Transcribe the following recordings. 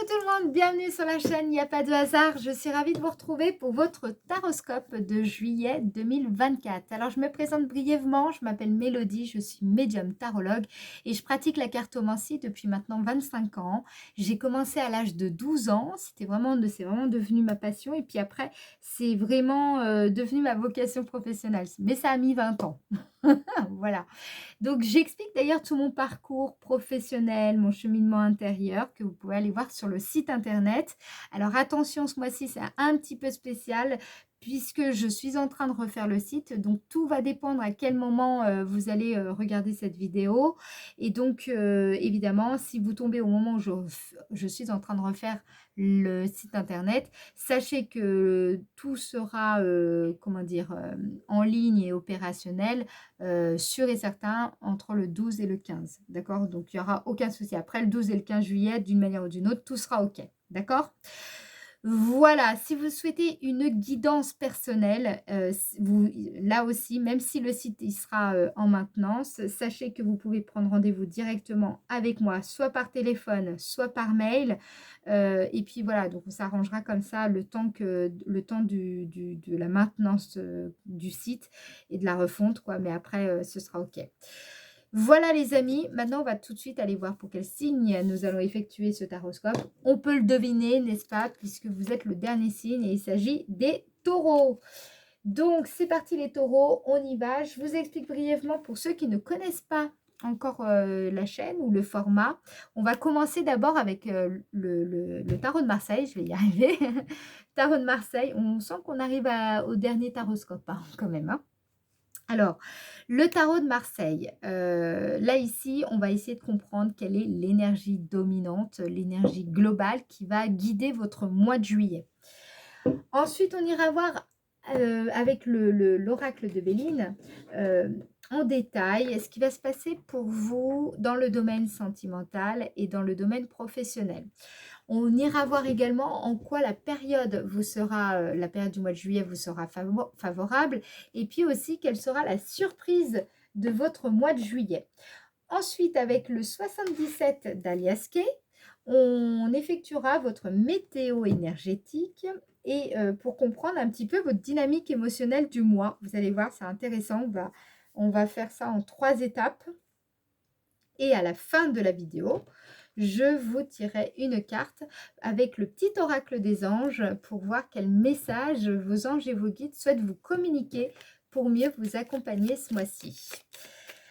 Coucou tout le monde, bienvenue sur la chaîne Il n'y a pas de hasard. Je suis ravie de vous retrouver pour votre taroscope de juillet 2024. Alors je me présente brièvement, je m'appelle Mélodie, je suis médium tarologue et je pratique la cartomancie depuis maintenant 25 ans. J'ai commencé à l'âge de 12 ans, c'est vraiment devenu ma passion et puis après c'est vraiment devenu ma vocation professionnelle. Mais ça a mis 20 ans. Voilà. Donc, j'explique d'ailleurs tout mon parcours professionnel, mon cheminement intérieur que vous pouvez aller voir sur le site internet. Alors, attention, ce mois-ci, c'est un petit peu spécial puisque je suis en train de refaire le site. Donc, tout va dépendre à quel moment vous allez regarder cette vidéo. Et donc, évidemment, si vous tombez au moment où je suis en train de refaire le site internet, sachez que tout sera, en ligne et opérationnel sûr et certain entre le 12 et le 15, d'accord? Donc il n'y aura aucun souci. Après le 12 et le 15 juillet, d'une manière ou d'une autre, tout sera OK, d'accord? Voilà, si vous souhaitez une guidance personnelle, là aussi, même si le site il sera en maintenance, sachez que vous pouvez prendre rendez-vous directement avec moi, soit par téléphone, soit par mail. Et puis voilà, donc on s'arrangera comme ça le temps de la maintenance du site et de la refonte, quoi. Mais après, ce sera OK. Voilà les amis, maintenant on va tout de suite aller voir pour quel signe nous allons effectuer ce taroscope. On peut le deviner, n'est-ce pas, puisque vous êtes le dernier signe et il s'agit des taureaux. Donc c'est parti les taureaux, on y va. Je vous explique brièvement pour ceux qui ne connaissent pas encore la chaîne ou le format. On va commencer d'abord avec le tarot de Marseille, je vais y arriver. Tarot de Marseille, on sent qu'on arrive au dernier taroscope hein, quand même. Hein. Alors, le tarot de Marseille, là ici, on va essayer de comprendre quelle est l'énergie dominante, l'énergie globale qui va guider votre mois de juillet. Ensuite, on ira voir avec l'oracle de Béline en détail ce qui va se passer pour vous dans le domaine sentimental et dans le domaine professionnel. On ira voir également en quoi la période la période du mois de juillet vous sera favorable et puis aussi quelle sera la surprise de votre mois de juillet. Ensuite, avec le 77 d'Aliaské, on effectuera votre météo énergétique et pour comprendre un petit peu votre dynamique émotionnelle du mois. Vous allez voir, c'est intéressant. On va faire ça en 3 étapes. Et à la fin de la vidéo, je vous tirerai une carte avec le petit oracle des anges pour voir quel message vos anges et vos guides souhaitent vous communiquer pour mieux vous accompagner ce mois-ci.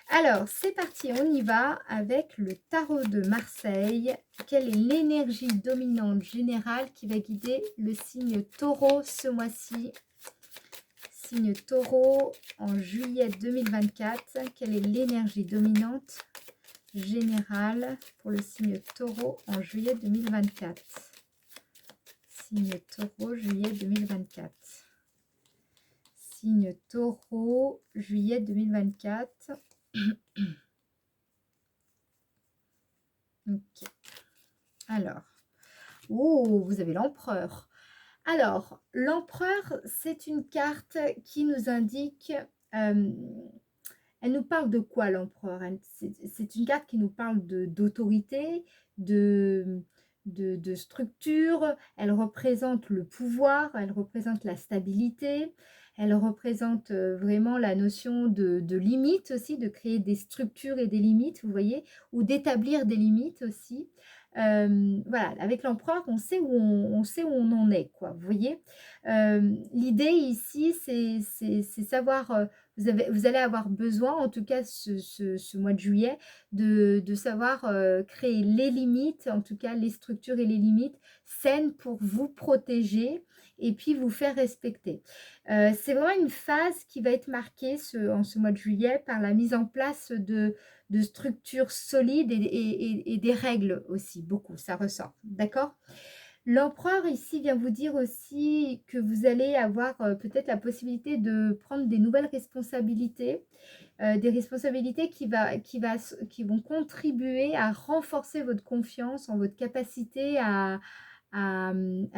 Alors, c'est parti, on y va avec le tarot de Marseille. Quelle est l'énergie dominante générale qui va guider le signe taureau ce mois-ci? Signe taureau en juillet 2024. Quelle est l'énergie dominante générale pour le signe taureau en juillet 2024? Signe taureau, juillet 2024. Signe taureau, juillet 2024. Ok. Alors, oh, vous avez l'empereur. Alors, l'empereur, c'est une carte qui nous indique, elle nous parle de quoi l'empereur? C'est une carte qui nous parle d'autorité, de structure, elle représente le pouvoir, elle représente la stabilité, elle représente vraiment la notion de limite aussi, de créer des structures et des limites, vous voyez, ou d'établir des limites aussi. Voilà, avec l'empereur, on sait où on en est, quoi, vous voyez. L'idée ici, c'est savoir, vous allez avoir besoin, en tout cas ce mois de juillet, de savoir créer les limites, en tout cas les structures et les limites saines pour vous protéger et puis vous faire respecter. C'est vraiment une phase qui va être marquée en ce mois de juillet par la mise en place de structures solides et des règles aussi, beaucoup, ça ressort, d'accord? L'empereur ici vient vous dire aussi que vous allez avoir peut-être la possibilité de prendre des nouvelles responsabilités, des responsabilités qui vont contribuer à renforcer votre confiance en votre capacité à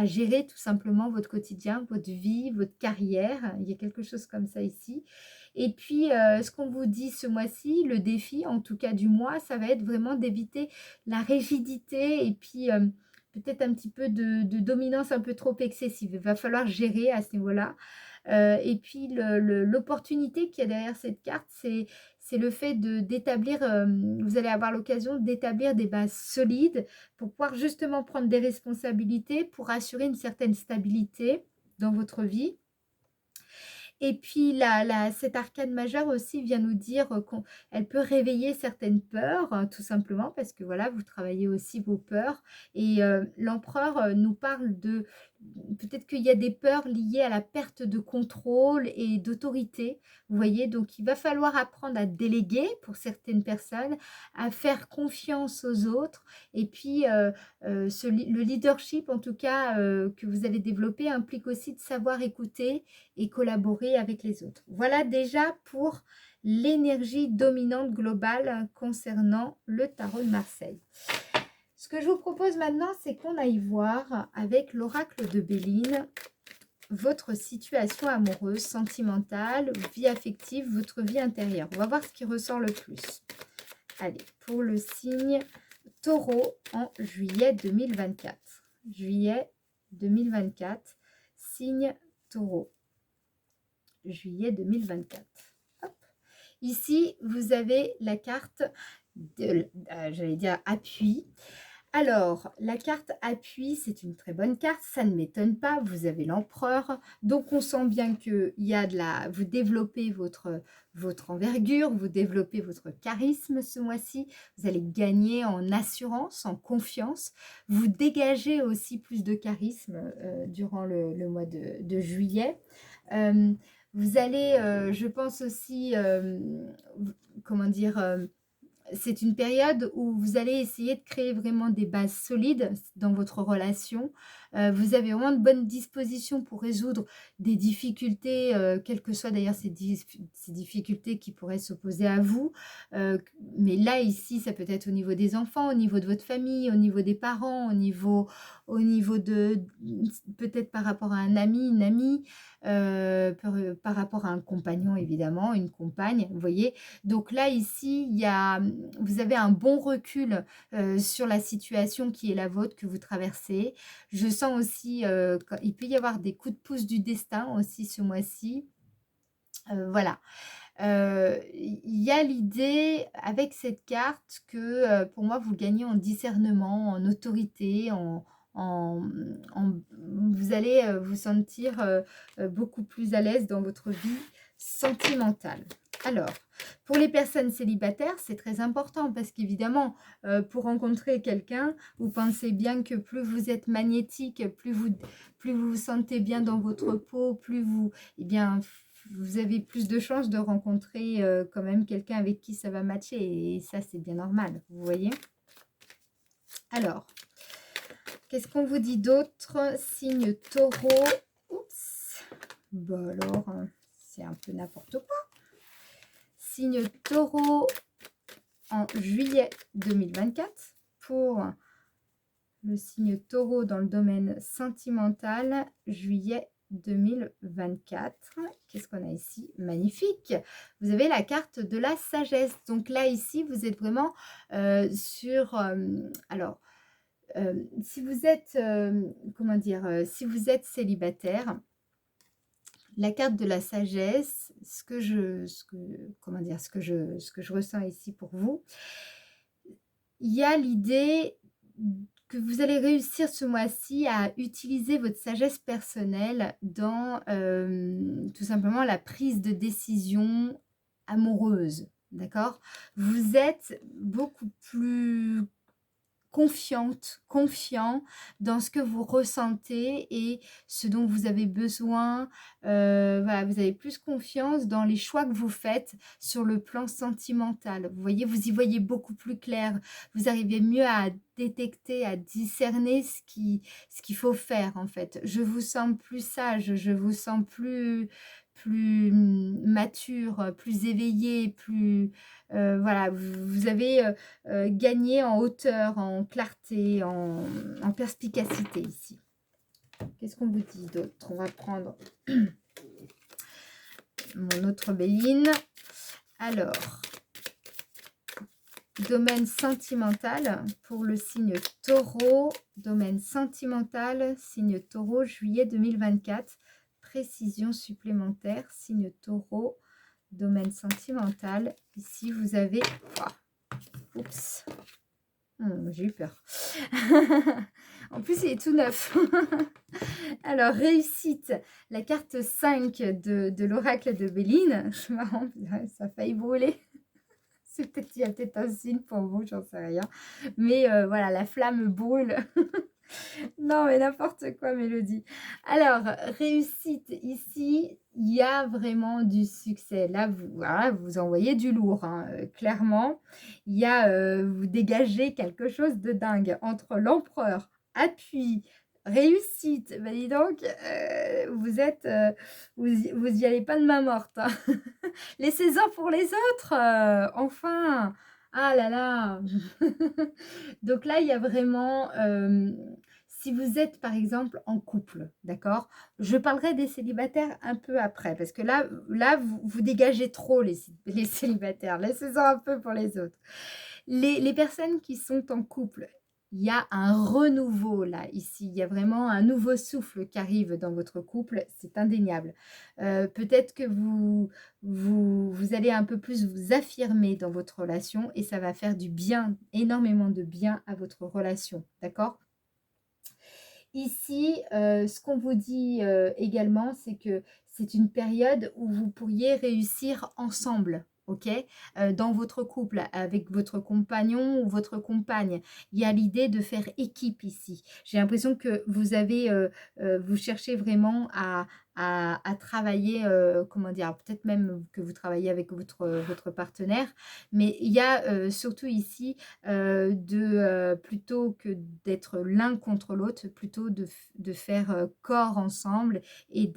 gérer tout simplement votre quotidien, votre vie, votre carrière. Il y a quelque chose comme ça ici. Et puis, ce qu'on vous dit ce mois-ci, le défi, en tout cas du mois, ça va être vraiment d'éviter la rigidité et puis peut-être un petit peu de dominance un peu trop excessive. Il va falloir gérer à ce niveau-là. Et puis l'opportunité qu'il y a derrière cette carte, c'est le fait d'établir, vous allez avoir l'occasion d'établir des bases solides pour pouvoir justement prendre des responsabilités, pour assurer une certaine stabilité dans votre vie. Et puis cette arcane majeure aussi vient nous dire qu'elle peut réveiller certaines peurs, tout simplement, parce que voilà, vous travaillez aussi vos peurs. Et l'empereur nous parle de peut-être qu'il y a des peurs liées à la perte de contrôle et d'autorité. Vous voyez, donc il va falloir apprendre à déléguer pour certaines personnes, à faire confiance aux autres. Et puis le leadership, en tout cas, que vous allez développer, implique aussi de savoir écouter et collaborer avec les autres. Voilà déjà pour l'énergie dominante globale concernant le tarot de Marseille. Ce que je vous propose maintenant, c'est qu'on aille voir avec l'oracle de Béline votre situation amoureuse, sentimentale, vie affective, votre vie intérieure. On va voir ce qui ressort le plus. Allez, pour le signe Taureau en juillet 2024. Juillet 2024, signe Taureau. Juillet 2024. Hop. Ici, vous avez la carte de, j'allais dire, appui. Alors, la carte appui, c'est une très bonne carte, ça ne m'étonne pas, vous avez l'empereur, donc on sent bien que vous développez votre envergure, vous développez votre charisme ce mois-ci, vous allez gagner en assurance, en confiance, vous dégagez aussi plus de charisme durant le mois de juillet. Vous allez, je pense aussi, comment dire, c'est une période où vous allez essayer de créer vraiment des bases solides dans votre relation. Vous avez vraiment de bonnes dispositions pour résoudre des difficultés, quelles que soient d'ailleurs ces difficultés qui pourraient s'opposer à vous. Mais là, ici, ça peut être au niveau des enfants, au niveau de votre famille, au niveau des parents, au niveau de peut-être par rapport à un ami, une amie, par rapport à un compagnon, évidemment, une compagne, vous voyez. Donc là, ici, vous avez un bon recul sur la situation qui est la vôtre, que vous traversez. Je sens aussi qu'il peut y avoir des coups de pouce du destin aussi ce mois-ci. Voilà. Il y a l'idée avec cette carte que pour moi, vous gagnez en discernement, en autorité, vous allez vous sentir beaucoup plus à l'aise dans votre vie sentimentale. Alors, pour les personnes célibataires, c'est très important parce qu'évidemment, pour rencontrer quelqu'un, vous pensez bien que plus vous êtes magnétique, plus vous vous sentez bien dans votre peau, plus vous, eh bien, vous avez plus de chances de rencontrer quand même quelqu'un avec qui ça va matcher. Et ça, c'est bien normal, vous voyez. Alors, qu'est-ce qu'on vous dit d'autre? Signe Taureau. Oups. Bon alors, c'est un peu n'importe quoi. Signe Taureau en juillet 2024 pour le signe Taureau dans le domaine sentimental, juillet 2024. Qu'est-ce qu'on a ici? Magnifique! Vous avez la carte de la sagesse. Donc là, ici, vous êtes vraiment sur... alors, si vous êtes, comment dire, si vous êtes célibataire, la carte de la sagesse, ce que je ressens ici pour vous, il y a l'idée que vous allez réussir ce mois-ci à utiliser votre sagesse personnelle dans tout simplement la prise de décision amoureuse, d'accord? Vous êtes beaucoup plus confiant dans ce que vous ressentez et ce dont vous avez besoin. Voilà, vous avez plus confiance dans les choix que vous faites sur le plan sentimental. Vous voyez, vous y voyez beaucoup plus clair. Vous arrivez mieux à détecter, à discerner ce qu'il faut faire en fait. Je vous sens plus sage, je vous sens plus mature, plus éveillé, plus... voilà, vous avez gagné en hauteur, en clarté, en perspicacité ici. Qu'est-ce qu'on vous dit d'autre? On va prendre mon autre Béline. Alors, Domaine sentimental pour le signe taureau. Domaine sentimental, signe taureau, juillet 2024. Précision supplémentaire, signe taureau, domaine sentimental. Ici, vous avez... Oh, oups, j'ai eu peur. En plus, il est tout neuf. Alors, réussite. La carte 5 de l'oracle de Béline. C'est marrant, ça a failli brûler. Il y a peut-être un signe pour vous, j'en sais rien. Mais voilà, la flamme brûle. Non, mais n'importe quoi, Mélodie. Alors, réussite, ici, il y a vraiment du succès. Là, voilà, vous envoyez du lourd, hein, clairement. Il y a, vous dégagez quelque chose de dingue. Entre l'empereur, appui, réussite, ben dis donc, vous y allez pas de main morte, hein. Laissez-en pour les autres, enfin. Ah là là. Donc là, il y a vraiment, si vous êtes par exemple en couple, d'accord? Je parlerai des célibataires un peu après, parce que là vous dégagez trop les célibataires. Laissez-en un peu pour les autres. Les personnes qui sont en couple, il y a un renouveau là, ici. Il y a vraiment un nouveau souffle qui arrive dans votre couple, c'est indéniable. Peut-être que vous allez un peu plus vous affirmer dans votre relation et ça va faire du bien, énormément de bien à votre relation, d'accord? Ici, ce qu'on vous dit également, c'est que c'est une période où vous pourriez réussir ensemble. Ok, dans votre couple, avec votre compagnon ou votre compagne, il y a l'idée de faire équipe ici. J'ai l'impression que vous cherchez vraiment à travailler, comment dire, peut-être même que vous travaillez avec votre partenaire, mais il y a surtout ici plutôt que d'être l'un contre l'autre, plutôt de faire corps ensemble et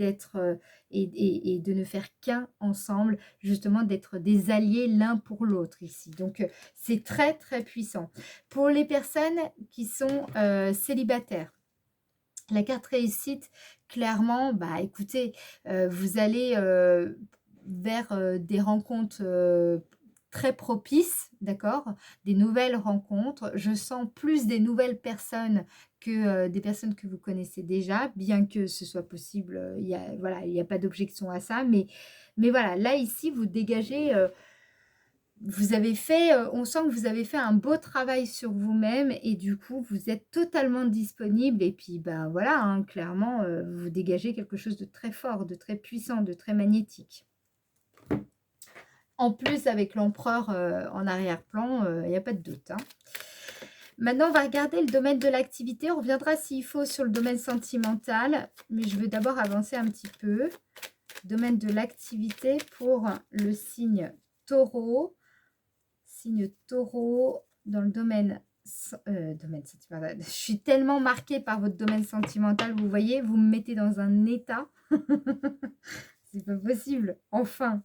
et de ne faire qu'un ensemble, justement d'être des alliés l'un pour l'autre ici. Donc c'est très très puissant. Pour les personnes qui sont célibataires, la carte réussite, clairement, bah écoutez, vous allez vers des rencontres très propices, d'accord? Des nouvelles rencontres. Je sens plus des nouvelles personnes que des personnes que vous connaissez déjà, bien que ce soit possible, voilà, il n'y a pas d'objection à ça, mais voilà, là ici, vous dégagez on sent que vous avez fait un beau travail sur vous-même et du coup, vous êtes totalement disponible et puis, ben voilà, hein, clairement, vous dégagez quelque chose de très fort, de très puissant, de très magnétique. En plus, avec l'empereur en arrière-plan, il n'y a pas de doute, hein. Maintenant, on va regarder le domaine de l'activité. On reviendra s'il faut sur le domaine sentimental, mais je veux d'abord avancer un petit peu. Domaine de l'activité pour le signe taureau. Signe taureau dans le domaine sentimental. Je suis tellement marquée par votre domaine sentimental, vous voyez, vous me mettez dans un état. C'est pas possible. Enfin,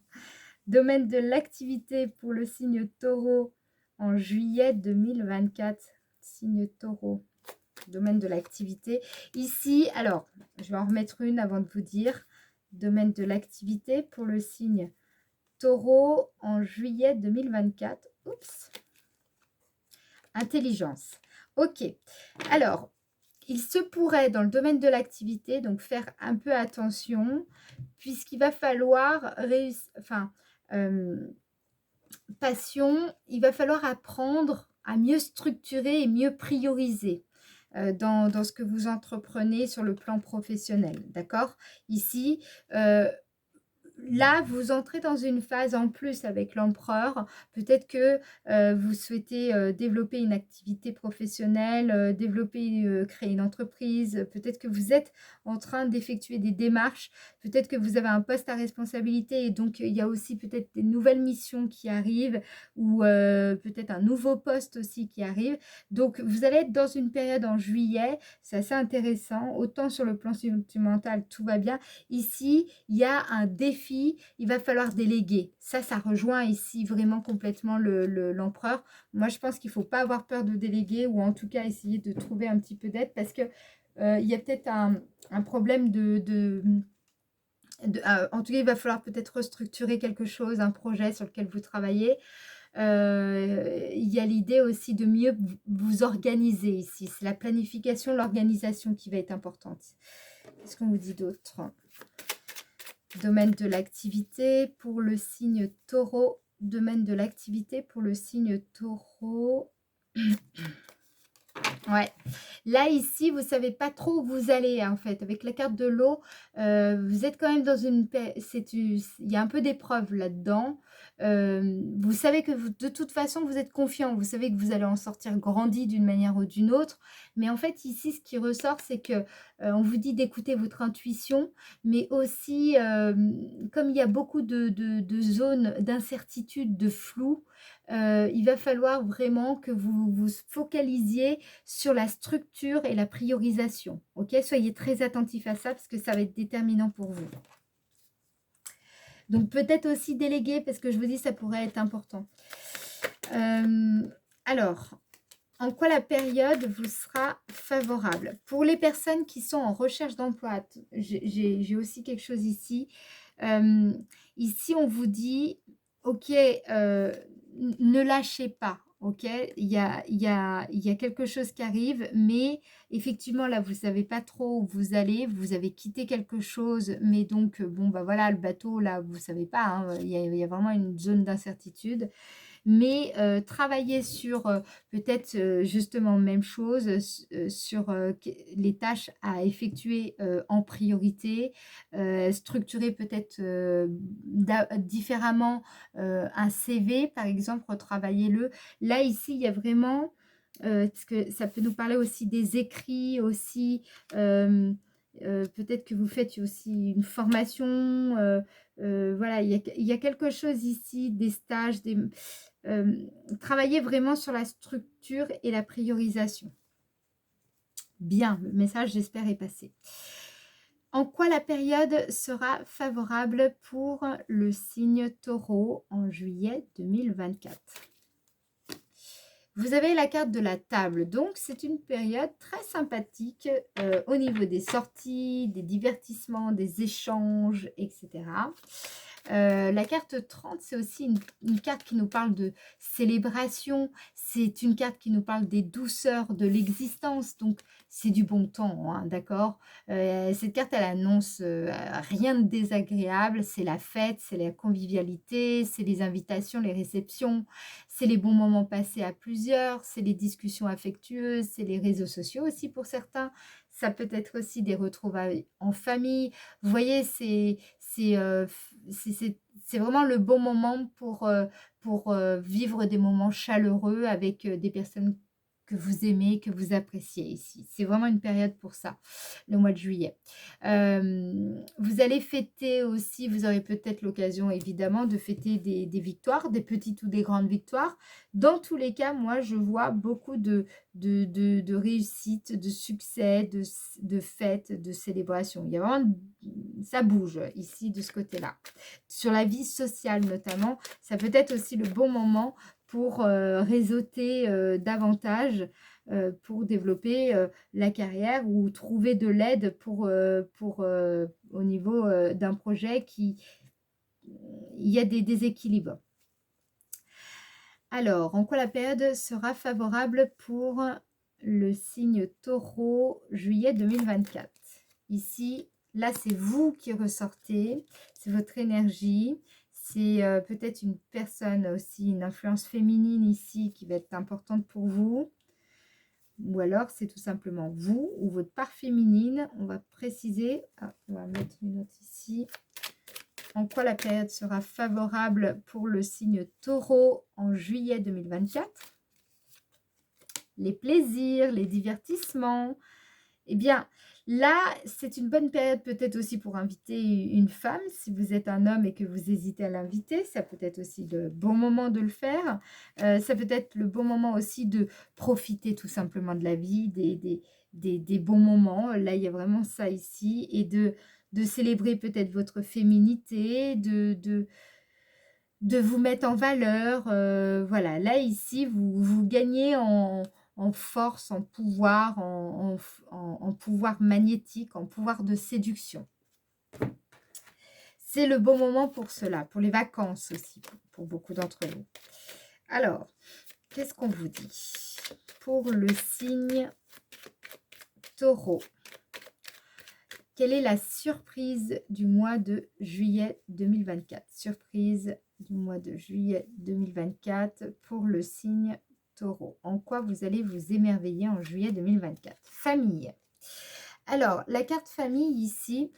domaine de l'activité pour le signe taureau en juillet 2024. Signe taureau, domaine de l'activité. Ici, alors, je vais en remettre une avant de vous dire. Domaine de l'activité pour le signe taureau en juillet 2024. Oups. Intelligence. Ok. Alors, il se pourrait dans le domaine de l'activité, donc faire un peu attention, puisqu'il va falloir passion, il va falloir apprendre à mieux structurer et mieux prioriser dans ce que vous entreprenez sur le plan professionnel. D'accord? Ici, là, vous entrez dans une phase en plus avec l'empereur. Peut-être que vous souhaitez développer une activité professionnelle, créer une entreprise. Peut-être que vous êtes en train d'effectuer des démarches. Peut-être que vous avez un poste à responsabilité et donc il y a aussi peut-être des nouvelles missions qui arrivent ou peut-être un nouveau poste aussi qui arrive. Donc, vous allez être dans une période en juillet. C'est assez intéressant. Autant sur le plan sentimental, tout va bien. Ici, il y a un défi, il va falloir déléguer. Ça rejoint ici vraiment complètement l'empereur. Moi, je pense qu'il ne faut pas avoir peur de déléguer ou en tout cas essayer de trouver un petit peu d'aide parce que il y a peut-être un problème en tout cas, il va falloir peut-être restructurer quelque chose, un projet sur lequel vous travaillez. Il y a l'idée aussi de mieux vous organiser ici. C'est la planification, l'organisation qui va être importante. Qu'est-ce qu'on vous dit d'autre? Domaine de l'activité pour le signe taureau. Domaine de l'activité pour le signe taureau. Ouais, là ici, vous ne savez pas trop où vous allez en fait. Avec la carte de l'eau, vous êtes quand même dans une... Il y a un peu d'épreuve là-dedans. Vous savez que de toute façon, vous êtes confiant. Vous savez que vous allez en sortir grandi d'une manière ou d'une autre. Mais en fait, ici, ce qui ressort, c'est que on vous dit d'écouter votre intuition, mais aussi, comme il y a beaucoup de zones d'incertitude, de flou, il va falloir vraiment que vous vous focalisiez sur la structure et la priorisation. Ok, soyez très attentifs à ça parce que ça va être déterminant pour vous. Donc peut-être aussi déléguer parce que je vous dis ça pourrait être important. Alors, en quoi la période vous sera favorable? Pour les personnes qui sont en recherche d'emploi, j'ai aussi quelque chose ici. Ici, on vous dit, ok, ne lâchez pas. Ok, il y a quelque chose qui arrive, mais effectivement, là, vous ne savez pas trop où vous allez. Vous avez quitté quelque chose, mais donc, bon, bah voilà, le bateau, là, vous ne savez pas. Hein, il y a vraiment une zone d'incertitude. Mais travailler sur peut-être justement même chose, sur les tâches à effectuer en priorité, structurer peut-être différemment un CV, par exemple, retravaillez-le. Là, ici, il y a vraiment, parce que ça peut nous parler aussi des écrits, aussi, peut-être que vous faites aussi une formation, voilà, il y a quelque chose ici, des stages, travailler vraiment sur la structure et la priorisation. Bien, le message, j'espère, est passé. En quoi la période sera favorable pour le signe taureau en juillet 2024? Vous avez la carte de la table, donc c'est une période très sympathique au niveau des sorties, des divertissements, des échanges, etc. La carte 30, c'est aussi une carte qui nous parle de célébration, c'est une carte qui nous parle des douceurs de l'existence, donc c'est du bon temps, hein, d'accord? Cette carte, elle annonce rien de désagréable, c'est la fête, c'est la convivialité, c'est les invitations, les réceptions, c'est les bons moments passés à plusieurs, c'est les discussions affectueuses, c'est les réseaux sociaux aussi pour certains, ça peut être aussi des retrouvailles en famille. Vous voyez, c'est vraiment le bon moment pour vivre des moments chaleureux avec des personnes que vous aimez, que vous appréciez ici. C'est vraiment une période pour ça, le mois de juillet. Vous allez fêter aussi, vous aurez peut-être l'occasion évidemment de fêter des victoires, des petites ou des grandes victoires. Dans tous les cas, moi, je vois beaucoup de réussite, de succès, de fêtes, de célébrations. Il y a vraiment, ça bouge ici de ce côté-là. Sur la vie sociale notamment, ça peut être aussi le bon moment pour réseauter davantage, pour développer la carrière ou trouver de l'aide pour au niveau d'un projet il y a des déséquilibres. Alors, en quoi la période sera favorable pour le signe taureau juillet 2024? Ici, là, c'est vous qui ressortez, c'est votre énergie, c'est peut-être une personne aussi, une influence féminine ici qui va être importante pour vous. Ou alors, c'est tout simplement vous ou votre part féminine. On va préciser, on va mettre une note ici. En quoi la période sera favorable pour le signe taureau en juillet 2024? Les plaisirs, les divertissements. Eh bien, là, c'est une bonne période peut-être aussi pour inviter une femme. Si vous êtes un homme et que vous hésitez à l'inviter, ça peut être aussi le bon moment de le faire. Ça peut être le bon moment aussi de profiter tout simplement de la vie, des bons moments. Là, il y a vraiment ça ici. Et de célébrer peut-être votre féminité, de vous mettre en valeur. Voilà, là, ici, vous gagnez en force, en pouvoir, en pouvoir magnétique, en pouvoir de séduction. C'est le bon moment pour cela, pour les vacances aussi, pour beaucoup d'entre vous. Alors, qu'est-ce qu'on vous dit pour le signe Taureau? Quelle est la surprise du mois de juillet 2024? Surprise du mois de juillet 2024 pour le signe Taureau. En quoi vous allez vous émerveiller en juillet 2024? Famille. Alors, la carte famille ici,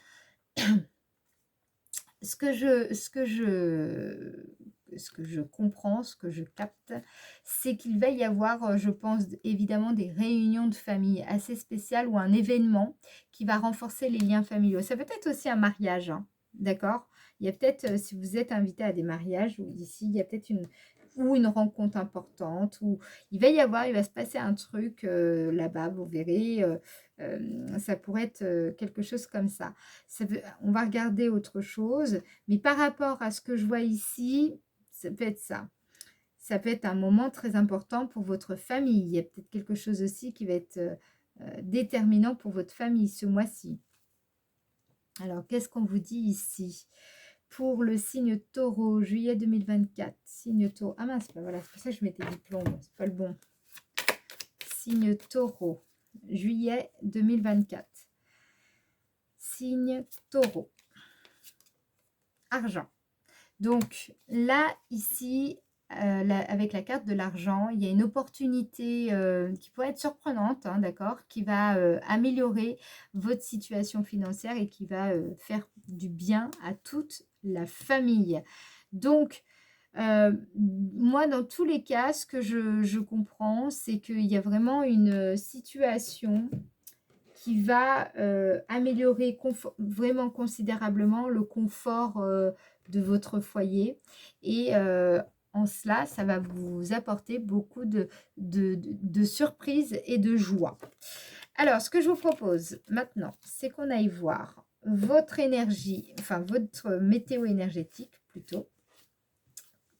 ce que je comprends, ce que je capte, c'est qu'il va y avoir, je pense, évidemment des réunions de famille assez spéciales ou un événement qui va renforcer les liens familiaux. Ça peut être aussi un mariage, hein, d'accord? Il y a peut-être, si vous êtes invité à des mariages, ou ici, il y a peut-être une rencontre importante, où il va se passer un truc là-bas, vous verrez, ça pourrait être quelque chose comme ça. On va regarder autre chose, mais par rapport à ce que je vois ici, ça peut être ça. Ça peut être un moment très important pour votre famille. Il y a peut-être quelque chose aussi qui va être déterminant pour votre famille ce mois-ci. Alors, qu'est-ce qu'on vous dit ici? Pour le signe Taureau, juillet 2024. Signe Taureau. Ah mince, ben voilà, c'est pour ça que je m'étais dit plomb. C'est pas le bon. Signe Taureau, juillet 2024. Signe Taureau. Argent. Donc là, ici, avec la carte de l'argent, il y a une opportunité qui pourrait être surprenante, hein, d'accord, qui va améliorer votre situation financière et qui va faire du bien à toute la famille. Donc, moi, dans tous les cas, ce que je comprends, c'est qu'il y a vraiment une situation qui va améliorer vraiment considérablement le confort de votre foyer. Et en cela, ça va vous apporter beaucoup de surprises et de joie. Alors, ce que je vous propose maintenant, c'est qu'on aille voir votre énergie, enfin votre météo énergétique plutôt.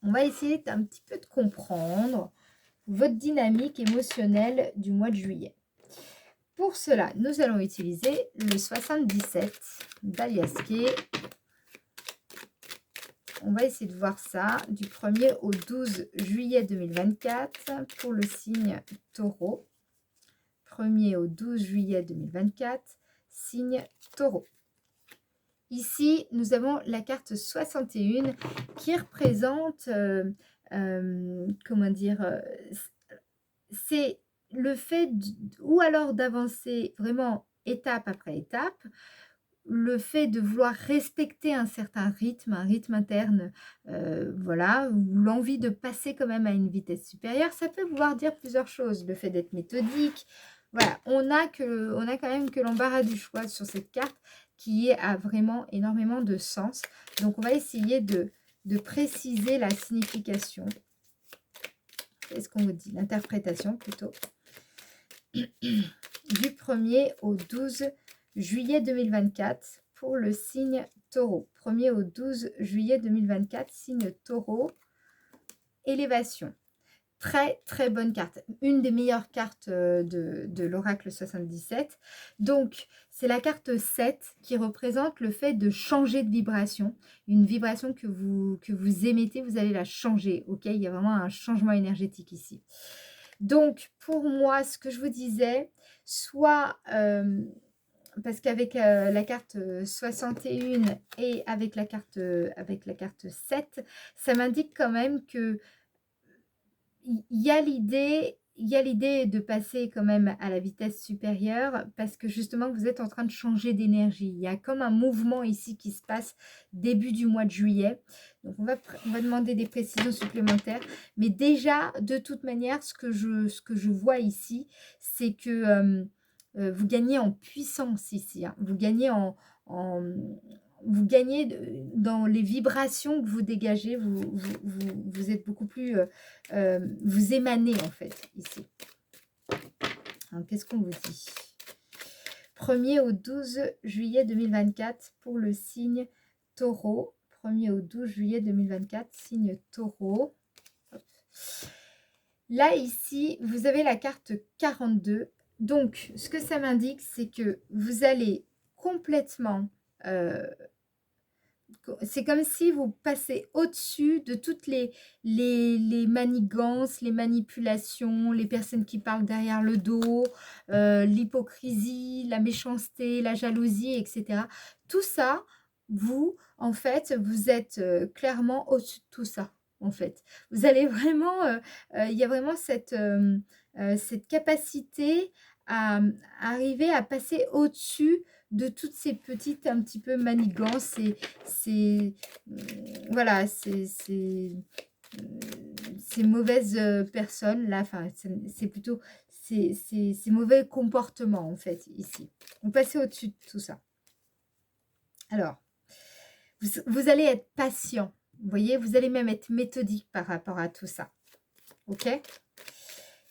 On va essayer d'un petit peu de comprendre votre dynamique émotionnelle du mois de juillet. Pour cela, nous allons utiliser le 77 d'Aliaské. On va essayer de voir ça du 1er au 12 juillet 2024 pour le signe Taureau. 1er au 12 juillet 2024, signe Taureau. Ici, nous avons la carte 61 qui représente, comment dire, c'est le fait ou alors d'avancer vraiment étape après étape, le fait de vouloir respecter un certain rythme, un rythme interne, voilà, ou l'envie de passer quand même à une vitesse supérieure, ça peut vouloir dire plusieurs choses. Le fait d'être méthodique, voilà, on a quand même que l'embarras du choix sur cette carte qui a vraiment énormément de sens. Donc, on va essayer de préciser la signification. Qu'est-ce qu'on vous dit? L'interprétation plutôt. Du 1er au 12 juillet 2024 pour le signe Taureau. 1er au 12 juillet 2024, signe Taureau. Élévation. Très très bonne carte. Une des meilleures cartes de l'oracle 77. Donc, c'est la carte 7 qui représente le fait de changer de vibration. Une vibration que vous émettez, vous allez la changer. Ok, il y a vraiment un changement énergétique ici. Donc, pour moi, ce que je vous disais, soit parce qu'avec la carte 61 et avec la carte 7, ça m'indique quand même que il y a l'idée de passer quand même à la vitesse supérieure parce que justement vous êtes en train de changer d'énergie. Il y a comme un mouvement ici qui se passe début du mois de juillet. Donc on va demander des précisions supplémentaires. Mais déjà, de toute manière, ce que je vois ici, c'est que vous gagnez en puissance ici. Hein. Vous gagnez vous gagnez dans les vibrations que vous dégagez, vous êtes beaucoup plus, vous émanez en fait ici. Qu'est-ce qu'on vous dit? 1er au 12 juillet 2024 pour le signe Taureau. 1er au 12 juillet 2024, signe Taureau. Hop. Là, ici, vous avez la carte 42. Donc, ce que ça m'indique, c'est que vous allez complètement c'est comme si vous passez au-dessus de toutes les manigances, les manipulations, les personnes qui parlent derrière le dos, l'hypocrisie, la méchanceté, la jalousie, etc. Tout ça, vous, en fait, vous êtes clairement au-dessus de tout ça, en fait. Vous allez vraiment, il y a vraiment cette capacité à arriver à passer au-dessus de toutes ces petites un petit peu manigances c'est voilà, ces mauvaises personnes là, enfin, c'est plutôt ces mauvais comportements en fait ici. On passe au-dessus de tout ça. Alors, vous allez être patient, vous voyez, vous allez même être méthodique par rapport à tout ça. Ok?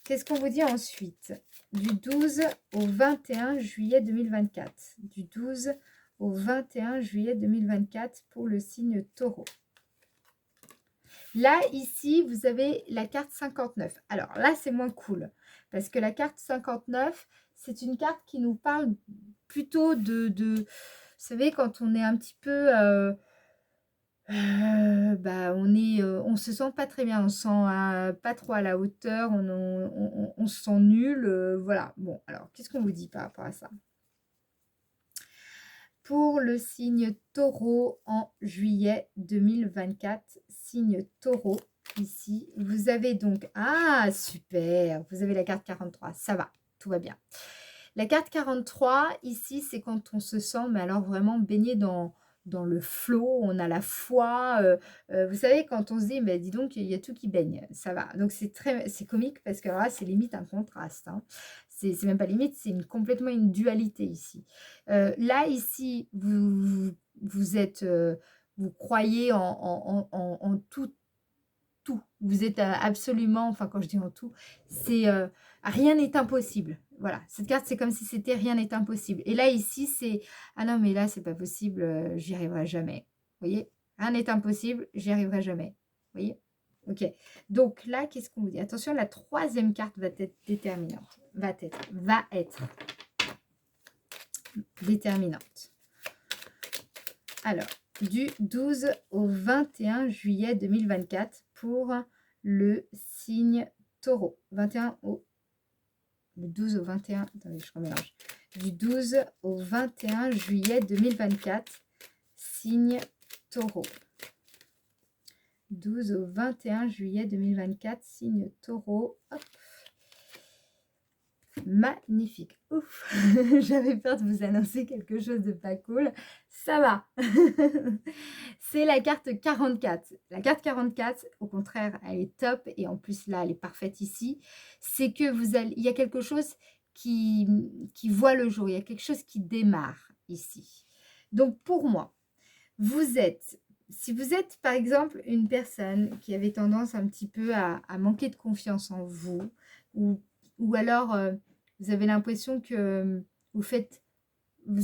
Qu'est-ce qu'on vous dit ensuite? Du 12 au 21 juillet 2024. Du 12 au 21 juillet 2024 pour le signe Taureau. Là, ici, vous avez la carte 59. Alors là, c'est moins cool. Parce que la carte 59, c'est une carte qui nous parle plutôt vous savez, quand on est un petit peu... bah, on se sent pas très bien, on se sent pas trop à la hauteur, on se sent nul, voilà. Bon, alors, qu'est-ce qu'on vous dit par rapport à ça? Pour le signe Taureau en juillet 2024, signe Taureau, ici, vous avez donc... Ah, super! Vous avez la carte 43, ça va, tout va bien. La carte 43, ici, c'est quand on se sent, mais alors vraiment baigné dans le flot, on a la foi. Vous savez, quand on se dit, mais dis donc, il y a tout qui baigne, ça va. Donc, c'est comique parce que alors là, c'est limite un contraste. Hein. C'est même pas limite, c'est complètement une dualité ici. Là, ici, vous êtes, vous croyez en tout, tout. Vous êtes absolument, enfin quand je dis en tout, c'est rien n'est impossible. Voilà, cette carte, c'est comme si c'était rien n'est impossible. Et là, ici, c'est, ah non, mais là, c'est pas possible, j'y arriverai jamais. Vous voyez, rien n'est impossible, j'y arriverai jamais. Vous voyez. Ok, donc là, qu'est-ce qu'on vous dit? Attention, la troisième carte va être déterminante. Va être déterminante. Alors, du 12 au 21 juillet 2024 pour le signe Taureau. 21 au... Le 12 au 21... Attendez, je remélange. Du 12 au 21 juillet 2024, signe Taureau. 12 au 21 juillet 2024, signe Taureau. Hop. Magnifique. Ouf. J'avais peur de vous annoncer quelque chose de pas cool. Ça va. C'est la carte 44. La carte 44, au contraire, elle est top. Et en plus, là, elle est parfaite ici. C'est que il y a quelque chose qui voit le jour. Il y a quelque chose qui démarre ici. Donc, pour moi, si vous êtes, par exemple, une personne qui avait tendance un petit peu à manquer de confiance en vous, ou alors vous avez l'impression que vous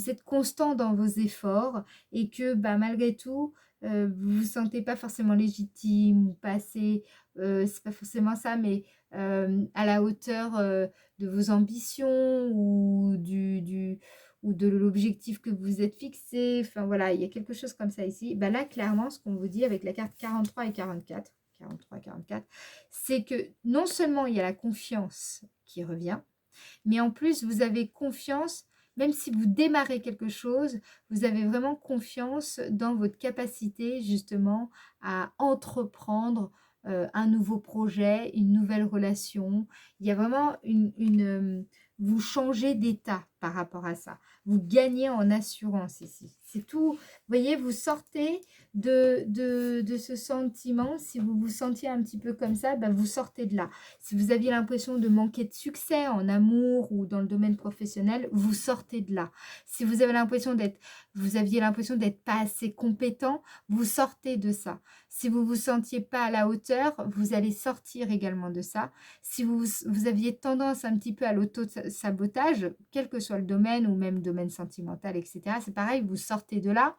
êtes constant dans vos efforts et que bah, malgré tout, vous ne vous sentez pas forcément légitime ou pas assez, c'est pas forcément ça, mais à la hauteur de vos ambitions ou de l'objectif que vous êtes fixé. Enfin voilà, il y a quelque chose comme ça ici. Bah, là, clairement, ce qu'on vous dit avec la carte 43 et 44, c'est que non seulement il y a la confiance qui revient, mais en plus, vous avez confiance, même si vous démarrez quelque chose, vous avez vraiment confiance dans votre capacité justement à entreprendre un nouveau projet, une nouvelle relation. Il y a vraiment vous changez d'état par rapport à ça. Vous gagnez en assurance ici. C'est tout. Vous voyez, vous sortez de ce sentiment. Si vous vous sentiez un petit peu comme ça, ben vous sortez de là. Si vous aviez l'impression de manquer de succès en amour ou dans le domaine professionnel, vous sortez de là. Si vous avez vous aviez l'impression d'être pas assez compétent, vous sortez de ça. Si vous vous sentiez pas à la hauteur, vous allez sortir également de ça. Si vous aviez tendance un petit peu à l'auto-sabotage, quel que soit le domaine ou même domaine sentimental, etc., c'est pareil, vous sortez de là.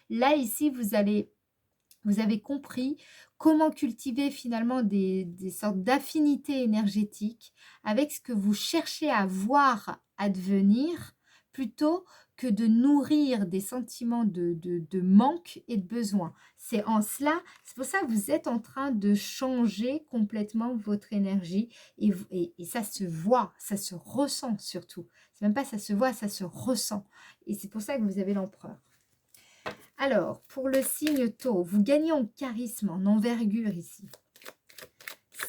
Là, ici, vous avez compris comment cultiver finalement des sortes d'affinités énergétiques avec ce que vous cherchez à voir advenir plutôt que de nourrir des sentiments de manque et de besoin. C'est en cela, c'est pour ça que vous êtes en train de changer complètement votre énergie et ça se voit, ça se ressent surtout. C'est même pas ça se voit, ça se ressent. Et c'est pour ça que vous avez l'empereur. Alors, pour le signe taureau, vous gagnez en charisme, en envergure ici.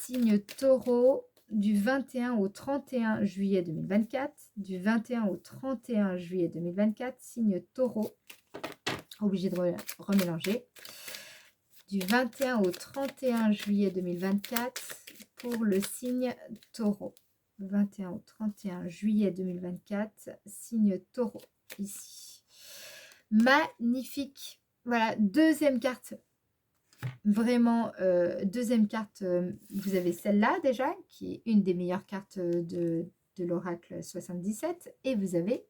Signe taureau, du 21 au 31 juillet 2024. Du 21 au 31 juillet 2024, signe taureau. Obligé de remélanger. Du 21 au 31 juillet 2024 pour le signe taureau. 21 au 31 juillet 2024, signe taureau, ici. Magnifique. Voilà, deuxième carte. Vraiment, deuxième carte, vous avez celle-là déjà, qui est une des meilleures cartes de l'oracle 77. Et vous avez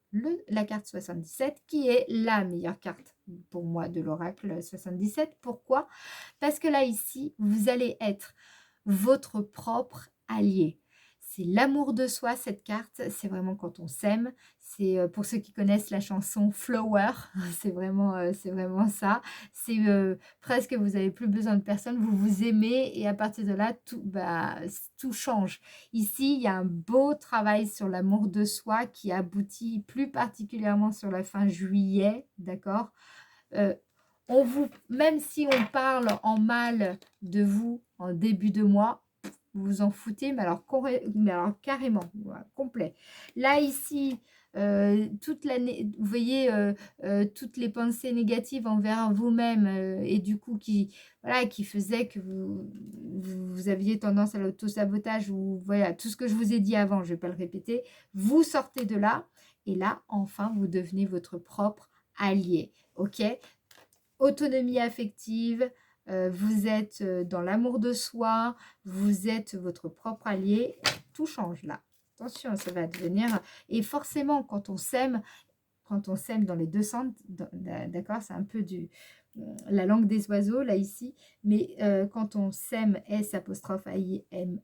la carte 77, qui est la meilleure carte pour moi de l'oracle 77. Pourquoi? Parce que là, ici, vous allez être votre propre allié. C'est l'amour de soi, cette carte. C'est vraiment quand on s'aime. C'est pour ceux qui connaissent la chanson Flower. C'est vraiment ça. C'est presque vous n'avez plus besoin de personne. Vous vous aimez et à partir de là, tout change. Ici, il y a un beau travail sur l'amour de soi qui aboutit plus particulièrement sur la fin juillet. D'accord, même si on parle en mal de vous en début de mois, vous vous en foutez, mais alors carrément, voilà, complet. Là, ici, toute l'année, vous voyez, toutes les pensées négatives envers vous-même et du coup, qui faisaient que vous aviez tendance à l'auto-sabotage ou voilà, tout ce que je vous ai dit avant, je ne vais pas le répéter, vous sortez de là et là, enfin, vous devenez votre propre allié, ok? Autonomie affective, vous êtes dans l'amour de soi, vous êtes votre propre allié, tout change là. Attention, ça va devenir... Et forcément, quand on s'aime dans les deux sens, d'accord, c'est un peu la langue des oiseaux, là, ici, mais quand on s'aime, S''A''I''M',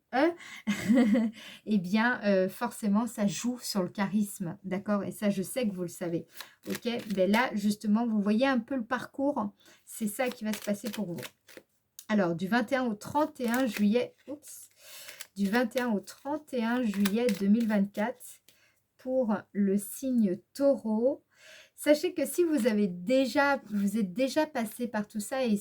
eh bien, forcément, ça joue sur le charisme, d'accord, et ça, je sais que vous le savez, ok, ben là, justement, vous voyez un peu le parcours, c'est ça qui va se passer pour vous. Alors, du 21 au 31 juillet, du 21 au 31 juillet 2024, pour le signe taureau. Sachez que si vous êtes déjà passé par tout ça et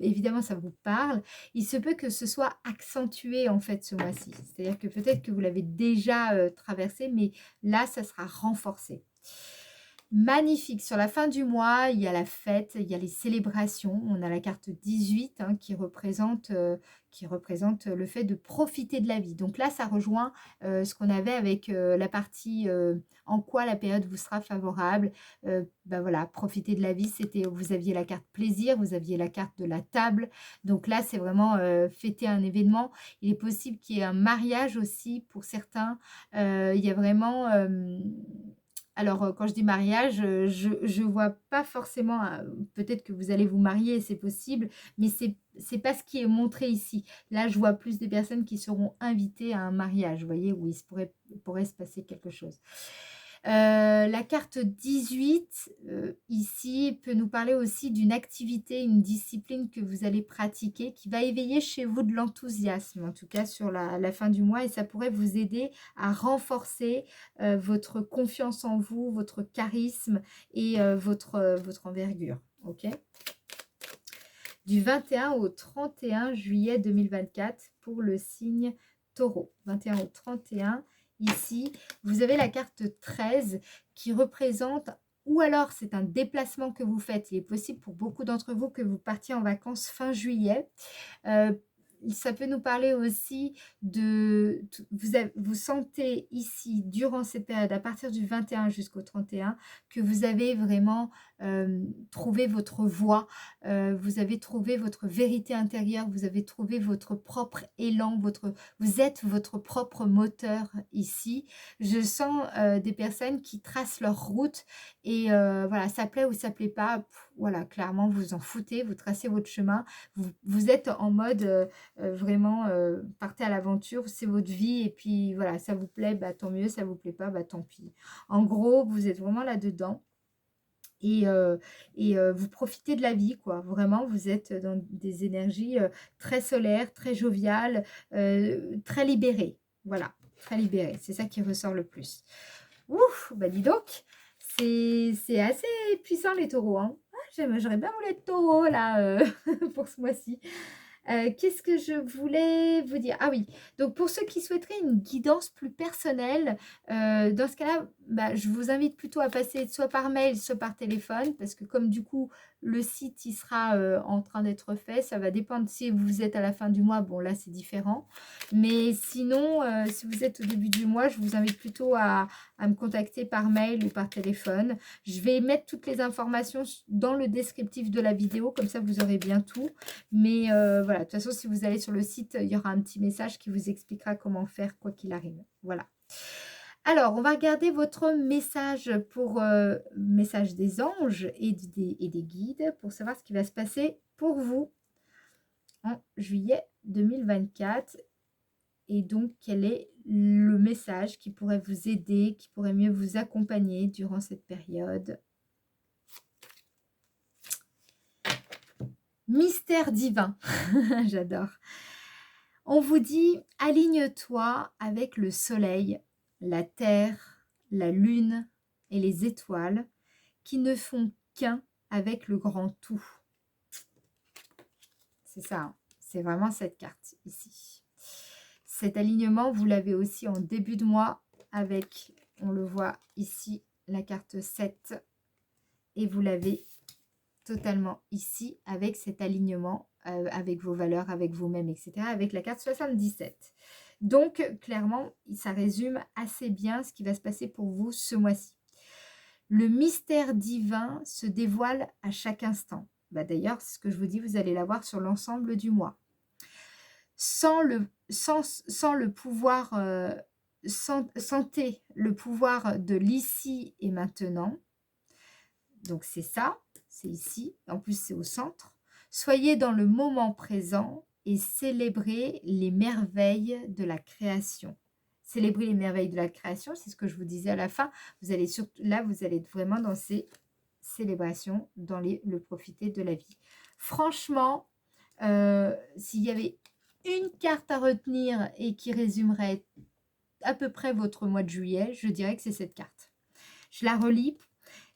évidemment ça vous parle, il se peut que ce soit accentué en fait ce mois-ci. C'est-à-dire que peut-être que vous l'avez déjà traversé, mais là ça sera renforcé. Magnifique. Sur la fin du mois, il y a la fête, il y a les célébrations. On a la carte 18 hein, qui représente le fait de profiter de la vie. Donc là, ça rejoint ce qu'on avait avec la partie en quoi la période vous sera favorable. Voilà, profiter de la vie, vous aviez la carte plaisir, vous aviez la carte de la table. Donc là, c'est vraiment fêter un événement. Il est possible qu'il y ait un mariage aussi pour certains. Il y a vraiment... Alors, quand je dis mariage, je vois pas forcément, peut-être que vous allez vous marier, c'est possible, mais c'est pas ce qui est montré ici. Là, je vois plus des personnes qui seront invitées à un mariage, vous voyez, où pourrait se passer quelque chose. La carte 18, ici, peut nous parler aussi d'une activité, une discipline que vous allez pratiquer, qui va éveiller chez vous de l'enthousiasme, en tout cas sur la fin du mois, et ça pourrait vous aider à renforcer votre confiance en vous, votre charisme et votre envergure, ok ? Du 21 au 31 juillet 2024 pour le signe taureau. 21 au 31, ici, vous avez la carte 13 qui représente, ou alors c'est un déplacement que vous faites. Il est possible pour beaucoup d'entre vous que vous partiez en vacances fin juillet. Ça peut nous parler aussi de... Vous sentez ici, durant cette période, à partir du 21 jusqu'au 31, que vous avez vraiment trouvé votre voie, vous avez trouvé votre vérité intérieure, vous avez trouvé votre propre élan, vous êtes votre propre moteur ici. Je sens des personnes qui tracent leur route et voilà, ça plaît ou ça plaît pas, voilà, clairement, vous en foutez, vous tracez votre chemin, vous êtes en mode... vraiment, partez à l'aventure, c'est votre vie et puis voilà, ça vous plaît, bah, tant mieux, ça vous plaît pas, bah, tant pis. En gros, vous êtes vraiment là-dedans et vous profitez de la vie, quoi. Vraiment, vous êtes dans des énergies, très solaires, très joviales, très libérées. Voilà, très libérées. C'est ça qui ressort le plus. Ouf, bah dis donc, c'est assez puissant les taureaux, hein. Ah, j'aurais bien voulu être taureau là, pour ce mois-ci. Qu'est-ce que je voulais vous dire? Ah oui, donc pour ceux qui souhaiteraient une guidance plus personnelle, dans ce cas-là, bah, je vous invite plutôt à passer soit par mail, soit par téléphone parce que comme du coup le site il sera, en train d'être fait, ça va dépendre si vous êtes à la fin du mois, bon là c'est différent. Mais sinon, si vous êtes au début du mois, je vous invite plutôt à me contacter par mail ou par téléphone. Je vais mettre toutes les informations dans le descriptif de la vidéo, comme ça vous aurez bien tout. Mais voilà, de toute façon, si vous allez sur le site, il y aura un petit message qui vous expliquera comment faire quoi qu'il arrive. Voilà. Alors, on va regarder votre message pour message des anges et des guides pour savoir ce qui va se passer pour vous en juillet 2024. Et donc, quel est le message qui pourrait vous aider, qui pourrait mieux vous accompagner durant cette période? Mystère divin, j'adore. On vous dit, aligne-toi avec le soleil, la terre, la lune et les étoiles qui ne font qu'un avec le grand tout. C'est ça, hein, c'est vraiment cette carte ici. Cet alignement, vous l'avez aussi en début de mois avec, on le voit ici, la carte 7. Et vous l'avez totalement ici avec cet alignement, avec vos valeurs, avec vous-même, etc. Avec la carte 77. Donc, clairement, ça résume assez bien ce qui va se passer pour vous ce mois-ci. Le mystère divin se dévoile à chaque instant. Bah, d'ailleurs, ce que je vous dis, vous allez l'avoir sur l'ensemble du mois. Sans le pouvoir, sentez le pouvoir de l'ici et maintenant. Donc c'est ça, c'est ici, en plus c'est au centre. Soyez dans le moment présent et célébrez les merveilles de la création. Célébrez les merveilles de la création, c'est ce que je vous disais à la fin. Vous allez surtout, là, vous allez être vraiment dans ces célébrations, dans le profiter de la vie. Franchement, s'il y avait une carte à retenir et qui résumerait à peu près votre mois de juillet, je dirais que c'est cette carte. Je la relis.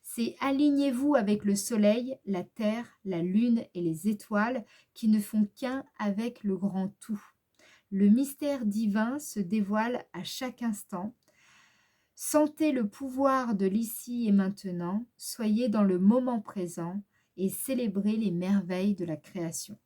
C'est alignez-vous avec le soleil, la terre, la lune et les étoiles qui ne font qu'un avec le grand tout. Le mystère divin se dévoile à chaque instant. Sentez le pouvoir de l'ici et maintenant, soyez dans le moment présent et célébrez les merveilles de la création.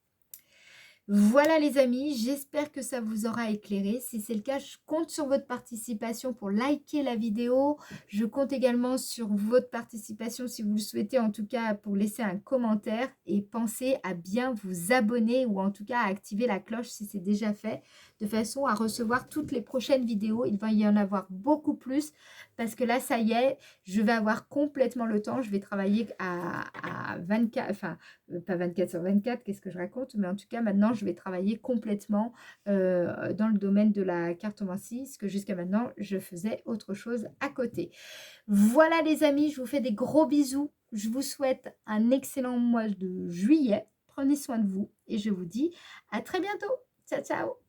Voilà les amis, j'espère que ça vous aura éclairé. Si c'est le cas, je compte sur votre participation pour liker la vidéo. Je compte également sur votre participation, si vous le souhaitez, en tout cas pour laisser un commentaire. Et pensez à bien vous abonner ou en tout cas à activer la cloche si c'est déjà fait, de façon à recevoir toutes les prochaines vidéos. Il va y en avoir beaucoup plus parce que là, ça y est, je vais avoir complètement le temps. Je vais travailler à 24, enfin, pas 24 sur 24, qu'est-ce que je raconte, mais en tout cas maintenant je vais travailler complètement dans le domaine de la cartomancie, parce que jusqu'à maintenant je faisais autre chose à côté. Voilà les amis, je vous fais des gros bisous, je vous souhaite un excellent mois de juillet, prenez soin de vous et je vous dis à très bientôt, ciao ciao.